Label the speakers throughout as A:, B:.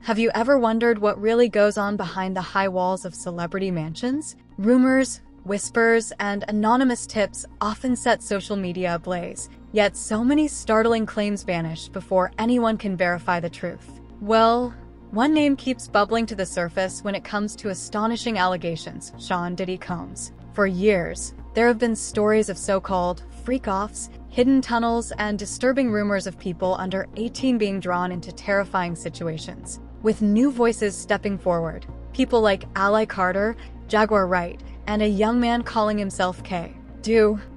A: Have you ever wondered what really goes on behind the high walls of celebrity mansions? Rumors, whispers, and anonymous tips often set social media ablaze, yet so many startling claims vanish before anyone can verify the truth. Well, one name keeps bubbling to the surface when it comes to astonishing allegations: Diddy Combs. For years, there have been stories of so-called freak-offs, hidden tunnels, and disturbing rumors of people under 18 being drawn into terrifying situations. With new voices stepping forward, people like Ally Carter, Jaguar Wright, and a young man calling himself K.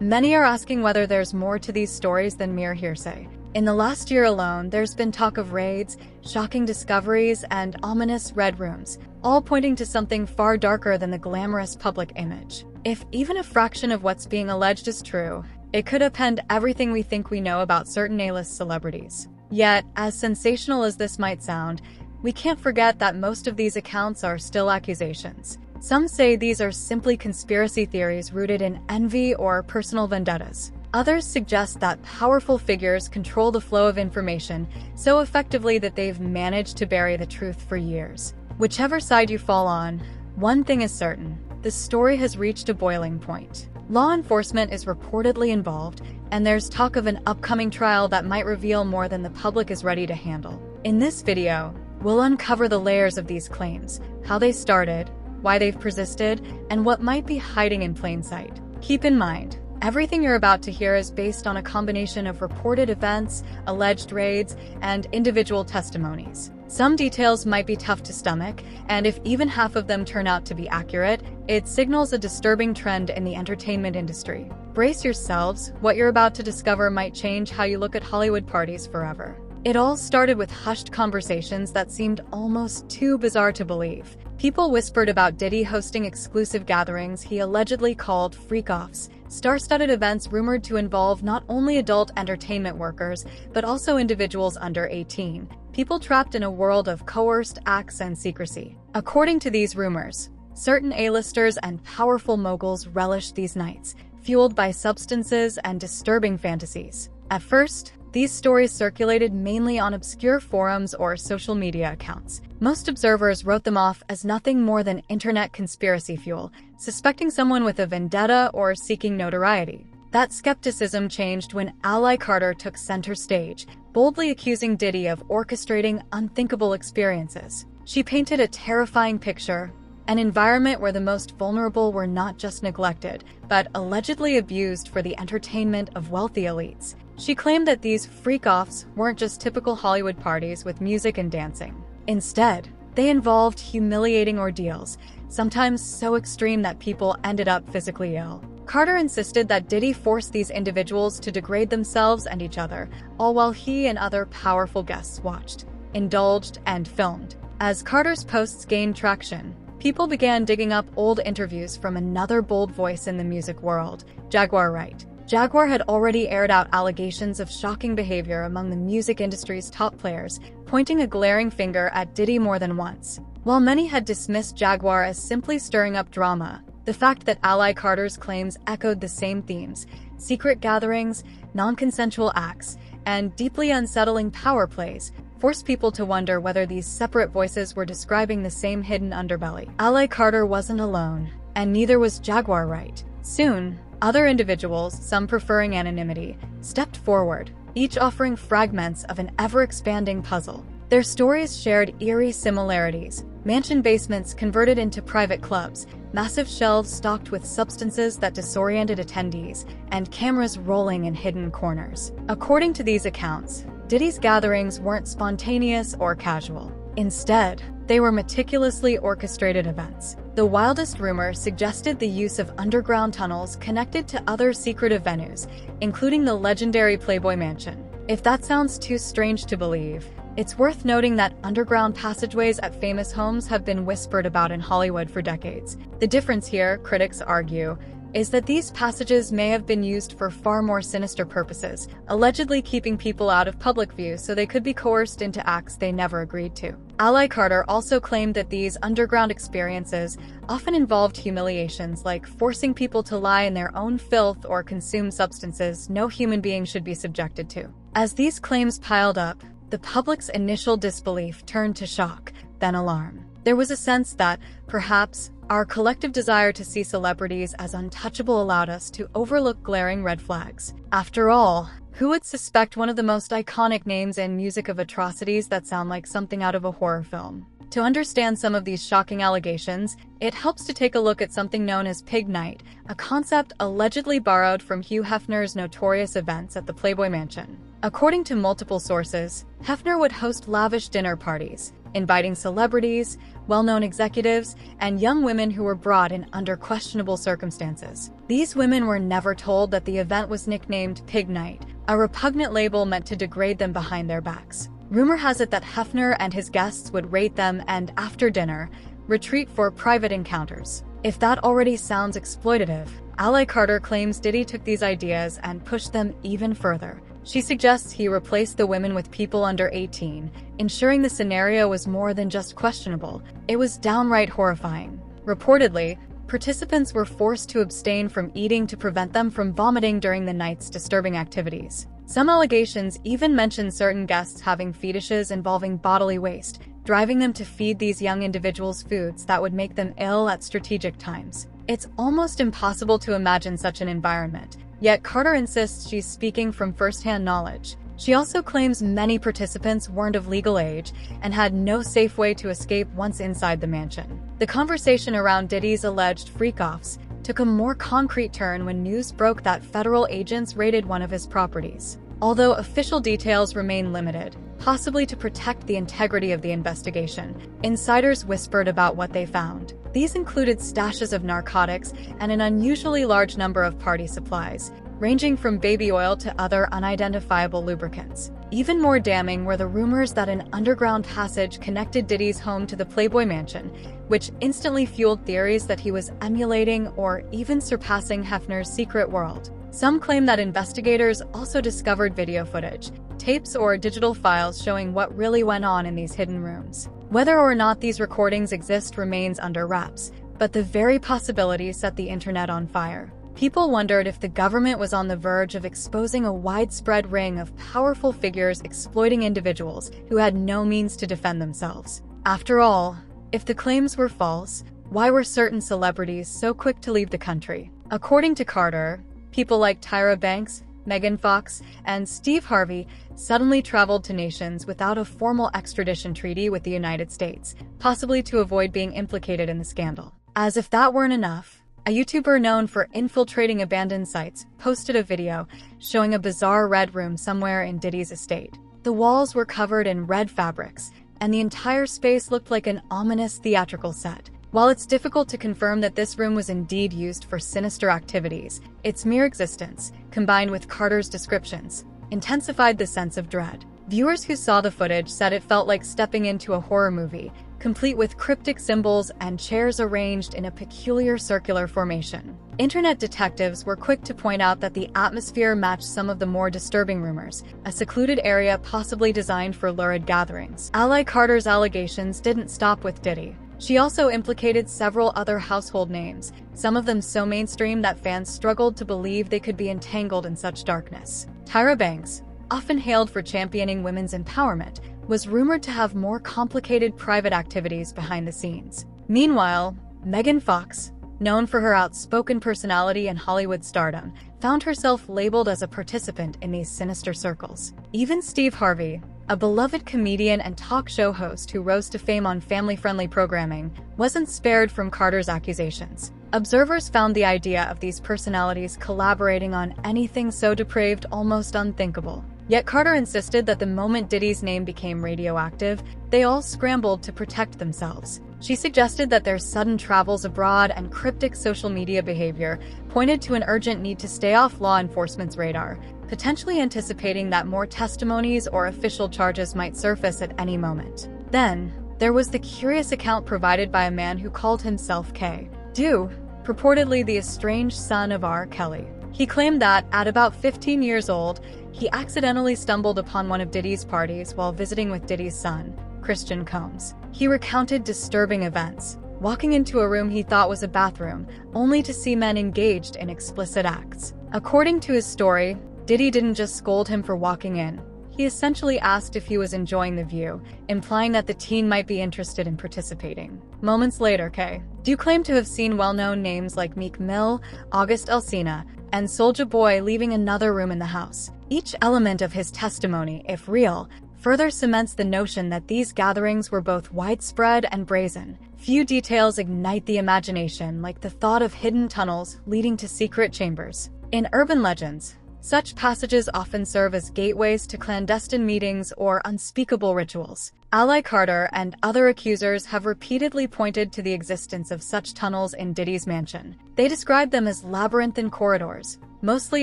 A: Many are asking whether there's more to these stories than mere hearsay. In the last year alone, there's been talk of raids, shocking discoveries, and ominous red rooms, all pointing to something far darker than the glamorous public image. If even a fraction of what's being alleged is true, it could upend everything we think we know about certain A-list celebrities. Yet, as sensational as this might sound, we can't forget that most of these accounts are still accusations. Some say these are simply conspiracy theories rooted in envy or personal vendettas. Others suggest that powerful figures control the flow of information so effectively that they've managed to bury the truth for years. Whichever side you fall on, one thing is certain: the story has reached a boiling point. Law enforcement is reportedly involved, and there's talk of an upcoming trial that might reveal more than the public is ready to handle. In this video, we'll uncover the layers of these claims, how they started, why they've persisted, and what might be hiding in plain sight. Keep in mind, everything you're about to hear is based on a combination of reported events, alleged raids, and individual testimonies. Some details might be tough to stomach, and if even half of them turn out to be accurate, it signals a disturbing trend in the entertainment industry. Brace yourselves, what you're about to discover might change how you look at Hollywood parties forever. It all started with hushed conversations that seemed almost too bizarre to believe. People whispered about Diddy hosting exclusive gatherings he allegedly called freak-offs, star-studded events rumored to involve not only adult entertainment workers, but also individuals under 18, people trapped in a world of coerced acts and secrecy. According to these rumors, certain A-listers and powerful moguls relished these nights, fueled by substances and disturbing fantasies. At first, these stories circulated mainly on obscure forums or social media accounts. Most observers wrote them off as nothing more than internet conspiracy fuel, suspecting someone with a vendetta or seeking notoriety. That skepticism changed when Ally Carter took center stage, boldly accusing Diddy of orchestrating unthinkable experiences. She painted a terrifying picture: an environment where the most vulnerable were not just neglected, but allegedly abused for the entertainment of wealthy elites. She claimed that these freak-offs weren't just typical Hollywood parties with music and dancing. Instead, they involved humiliating ordeals, sometimes so extreme that people ended up physically ill. Carter insisted that Diddy forced these individuals to degrade themselves and each other, all while he and other powerful guests watched, indulged, and filmed. As Carter's posts gained traction, people began digging up old interviews from another bold voice in the music world, Jaguar Wright. Jaguar had already aired out allegations of shocking behavior among the music industry's top players, pointing a glaring finger at Diddy more than once. While many had dismissed Jaguar as simply stirring up drama, the fact that Ally Carter's claims echoed the same themes: secret gatherings, non-consensual acts, and deeply unsettling power plays, forced people to wonder whether these separate voices were describing the same hidden underbelly. Ally Carter wasn't alone, and neither was Jaguar Wright. Soon, other individuals, some preferring anonymity, stepped forward, each offering fragments of an ever-expanding puzzle. Their stories shared eerie similarities: mansion basements converted into private clubs, massive shelves stocked with substances that disoriented attendees, and cameras rolling in hidden corners. According to these accounts, Diddy's gatherings weren't spontaneous or casual. Instead, they were meticulously orchestrated events. The wildest rumor suggested the use of underground tunnels connected to other secretive venues, including the legendary Playboy Mansion. If that sounds too strange to believe, it's worth noting that underground passageways at famous homes have been whispered about in Hollywood for decades. The difference here, critics argue, is that these passages may have been used for far more sinister purposes, allegedly keeping people out of public view so they could be coerced into acts they never agreed to. Ally Carter also claimed that these underground experiences often involved humiliations, like forcing people to lie in their own filth or consume substances no human being should be subjected to. As these claims piled up, The public's initial disbelief turned to shock, then alarm. There was a sense that, perhaps, our collective desire to see celebrities as untouchable allowed us to overlook glaring red flags. After all, who would suspect one of the most iconic names in music of atrocities that sound like something out of a horror film? To understand some of these shocking allegations, it helps to take a look at something known as Pig Night, a concept allegedly borrowed from Hugh Hefner's notorious events at the Playboy Mansion. According to multiple sources, Hefner would host lavish dinner parties, inviting celebrities, well-known executives, and young women who were brought in under questionable circumstances. These women were never told that the event was nicknamed Pig Night, a repugnant label meant to degrade them behind their backs. Rumor has it that Hefner and his guests would rate them and, after dinner, retreat for private encounters. If that already sounds exploitative, Ally Carter claims Diddy took these ideas and pushed them even further. She suggests he replaced the women with people under 18, ensuring the scenario was more than just questionable. It was downright horrifying. Reportedly, participants were forced to abstain from eating to prevent them from vomiting during the night's disturbing activities. Some allegations even mention certain guests having fetishes involving bodily waste, driving them to feed these young individuals foods that would make them ill at strategic times. It's almost impossible to imagine such an environment, yet Carter insists she's speaking from first-hand knowledge. She also claims many participants weren't of legal age and had no safe way to escape once inside the mansion. The conversation around Diddy's alleged freak-offs took a more concrete turn when news broke that federal agents raided one of his properties. Although official details remain limited, possibly to protect the integrity of the investigation, insiders whispered about what they found. These included stashes of narcotics and an unusually large number of party supplies, ranging from baby oil to other unidentifiable lubricants. Even more damning were the rumors that an underground passage connected Diddy's home to the Playboy Mansion, which instantly fueled theories that he was emulating or even surpassing Hefner's secret world. Some claim that investigators also discovered video footage, tapes or digital files showing what really went on in these hidden rooms. Whether or not these recordings exist remains under wraps, but the very possibility set the internet on fire. People wondered if the government was on the verge of exposing a widespread ring of powerful figures exploiting individuals who had no means to defend themselves. After all, if the claims were false, why were certain celebrities so quick to leave the country? According to Carter, people like Tyra Banks, Megan Fox, and Steve Harvey suddenly traveled to nations without a formal extradition treaty with the United States, possibly to avoid being implicated in the scandal. As if that weren't enough, a YouTuber known for infiltrating abandoned sites posted a video showing a bizarre red room somewhere in Diddy's estate. The walls were covered in red fabrics, and the entire space looked like an ominous theatrical set. While it's difficult to confirm that this room was indeed used for sinister activities, its mere existence, combined with Carter's descriptions, intensified the sense of dread. Viewers who saw the footage said it felt like stepping into a horror movie, complete with cryptic symbols and chairs arranged in a peculiar circular formation. Internet detectives were quick to point out that the atmosphere matched some of the more disturbing rumors, a secluded area possibly designed for lurid gatherings. Ally Carter's allegations didn't stop with Diddy. She also implicated several other household names, some of them so mainstream that fans struggled to believe they could be entangled in such darkness. Tyra Banks, often hailed for championing women's empowerment, was rumored to have more complicated private activities behind the scenes. Meanwhile, Megan Fox, known for her outspoken personality and Hollywood stardom, found herself labeled as a participant in these sinister circles. Even Steve Harvey, a beloved comedian and talk show host who rose to fame on family-friendly programming, wasn't spared from Carter's accusations. Observers found the idea of these personalities collaborating on anything so depraved almost unthinkable. Yet Carter insisted that the moment Diddy's name became radioactive, they all scrambled to protect themselves. She suggested that their sudden travels abroad and cryptic social media behavior pointed to an urgent need to stay off law enforcement's radar, potentially anticipating that more testimonies or official charges might surface at any moment. Then, there was the curious account provided by a man who called himself K. Dew, purportedly the estranged son of R. Kelly. He claimed that, at about 15 years old, he accidentally stumbled upon one of Diddy's parties while visiting with Diddy's son, Christian Combs. He recounted disturbing events, walking into a room he thought was a bathroom, only to see men engaged in explicit acts. According to his story, Diddy didn't just scold him for walking in. He essentially asked if he was enjoying the view, implying that the teen might be interested in participating. Moments later, K. do claim to have seen well-known names like Meek Mill, August Alsina, and Soulja Boy leaving another room in the house. Each element of his testimony, if real, further cements the notion that these gatherings were both widespread and brazen. Few details ignite the imagination, like the thought of hidden tunnels leading to secret chambers. In urban legends, such passages often serve as gateways to clandestine meetings or unspeakable rituals. Ally Carter and other accusers have repeatedly pointed to the existence of such tunnels in Diddy's mansion. They describe them as labyrinthine corridors, mostly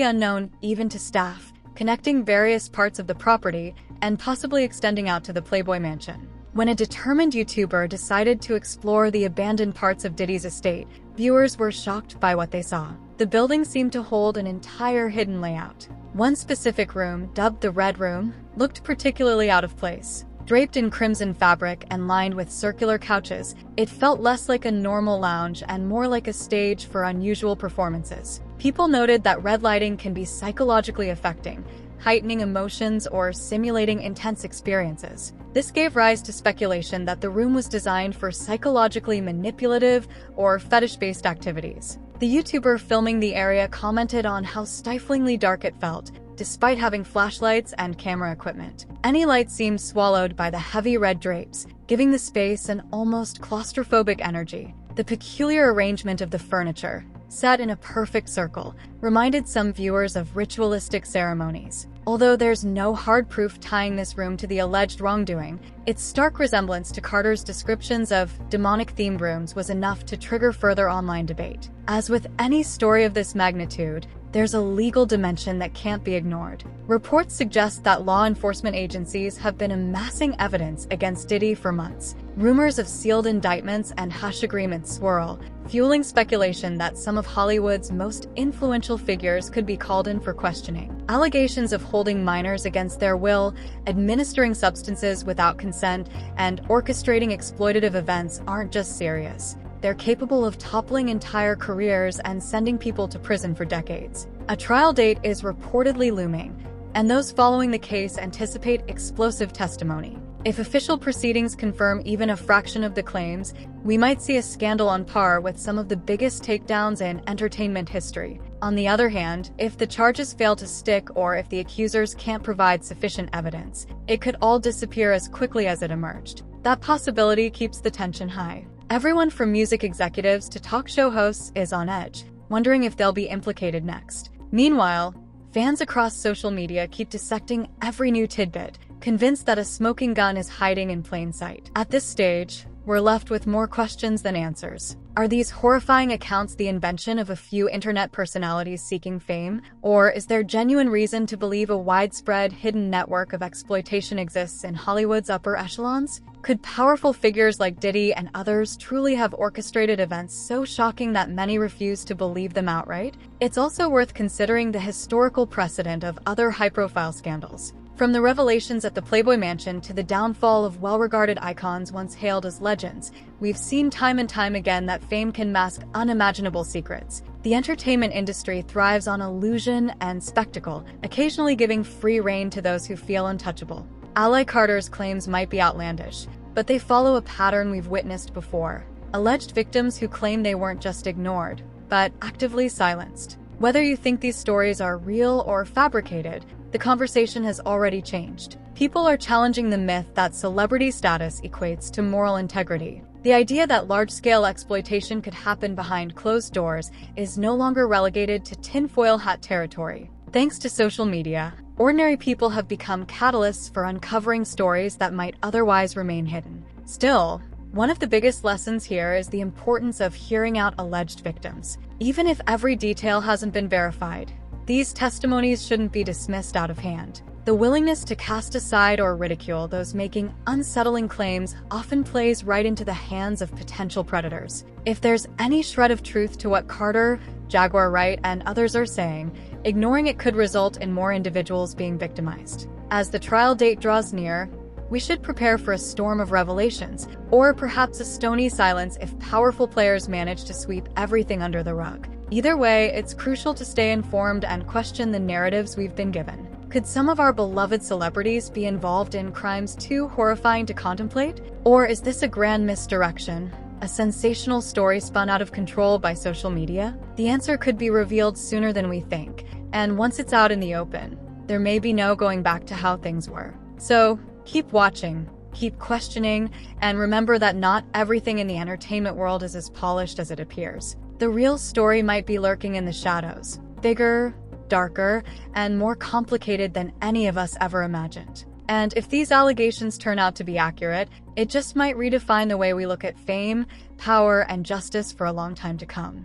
A: unknown even to staff, connecting various parts of the property and possibly extending out to the Playboy Mansion. When a determined YouTuber decided to explore the abandoned parts of Diddy's estate, viewers were shocked by what they saw. The building seemed to hold an entire hidden layout. One specific room, dubbed the Red Room, looked particularly out of place. Draped in crimson fabric and lined with circular couches, it felt less like a normal lounge and more like a stage for unusual performances. People noted that red lighting can be psychologically affecting, heightening emotions or simulating intense experiences. This gave rise to speculation that the room was designed for psychologically manipulative or fetish-based activities. The YouTuber filming the area commented on how stiflingly dark it felt, despite having flashlights and camera equipment. Any light seemed swallowed by the heavy red drapes, giving the space an almost claustrophobic energy. The peculiar arrangement of the furniture, set in a perfect circle, reminded some viewers of ritualistic ceremonies. Although there's no hard proof tying this room to the alleged wrongdoing, its stark resemblance to Carter's descriptions of demonic-themed rooms was enough to trigger further online debate. As with any story of this magnitude, there's a legal dimension that can't be ignored. Reports suggest that law enforcement agencies have been amassing evidence against Diddy for months. Rumors of sealed indictments and hush agreements swirl, fueling speculation that some of Hollywood's most influential figures could be called in for questioning. Allegations of holding minors against their will, administering substances without consent, and orchestrating exploitative events aren't just serious. They're capable of toppling entire careers and sending people to prison for decades. A trial date is reportedly looming, and those following the case anticipate explosive testimony. If official proceedings confirm even a fraction of the claims, we might see a scandal on par with some of the biggest takedowns in entertainment history. On the other hand, if the charges fail to stick or if the accusers can't provide sufficient evidence, it could all disappear as quickly as it emerged. That possibility keeps the tension high. Everyone from music executives to talk show hosts is on edge, wondering if they'll be implicated next. Meanwhile, fans across social media keep dissecting every new tidbit, convinced that a smoking gun is hiding in plain sight. At this stage, we're left with more questions than answers. Are these horrifying accounts the invention of a few internet personalities seeking fame? Or is there genuine reason to believe a widespread hidden network of exploitation exists in Hollywood's upper echelons? Could powerful figures like Diddy and others truly have orchestrated events so shocking that many refuse to believe them outright? It's also worth considering the historical precedent of other high-profile scandals. From the revelations at the Playboy Mansion to the downfall of well-regarded icons once hailed as legends, we've seen time and time again that fame can mask unimaginable secrets. The entertainment industry thrives on illusion and spectacle, occasionally giving free rein to those who feel untouchable. Ally Carter's claims might be outlandish, but they follow a pattern we've witnessed before. Alleged victims who claim they weren't just ignored, but actively silenced. Whether you think these stories are real or fabricated, the conversation has already changed. People are challenging the myth that celebrity status equates to moral integrity. The idea that large-scale exploitation could happen behind closed doors is no longer relegated to tinfoil hat territory. Thanks to social media, ordinary people have become catalysts for uncovering stories that might otherwise remain hidden. Still, one of the biggest lessons here is the importance of hearing out alleged victims. Even if every detail hasn't been verified, these testimonies shouldn't be dismissed out of hand. The willingness to cast aside or ridicule those making unsettling claims often plays right into the hands of potential predators. If there's any shred of truth to what Carter, Jaguar Wright, and others are saying, ignoring it could result in more individuals being victimized. As the trial date draws near, we should prepare for a storm of revelations, or perhaps a stony silence if powerful players manage to sweep everything under the rug. Either way, it's crucial to stay informed and question the narratives we've been given. Could some of our beloved celebrities be involved in crimes too horrifying to contemplate? Or is this a grand misdirection? A sensational story spun out of control by social media? The answer could be revealed sooner than we think, and once it's out in the open, there may be no going back to how things were. So, keep watching, keep questioning, and remember that not everything in the entertainment world is as polished as it appears. The real story might be lurking in the shadows, bigger, darker, and more complicated than any of us ever imagined. And if these allegations turn out to be accurate, it just might redefine the way we look at fame, power, and justice for a long time to come.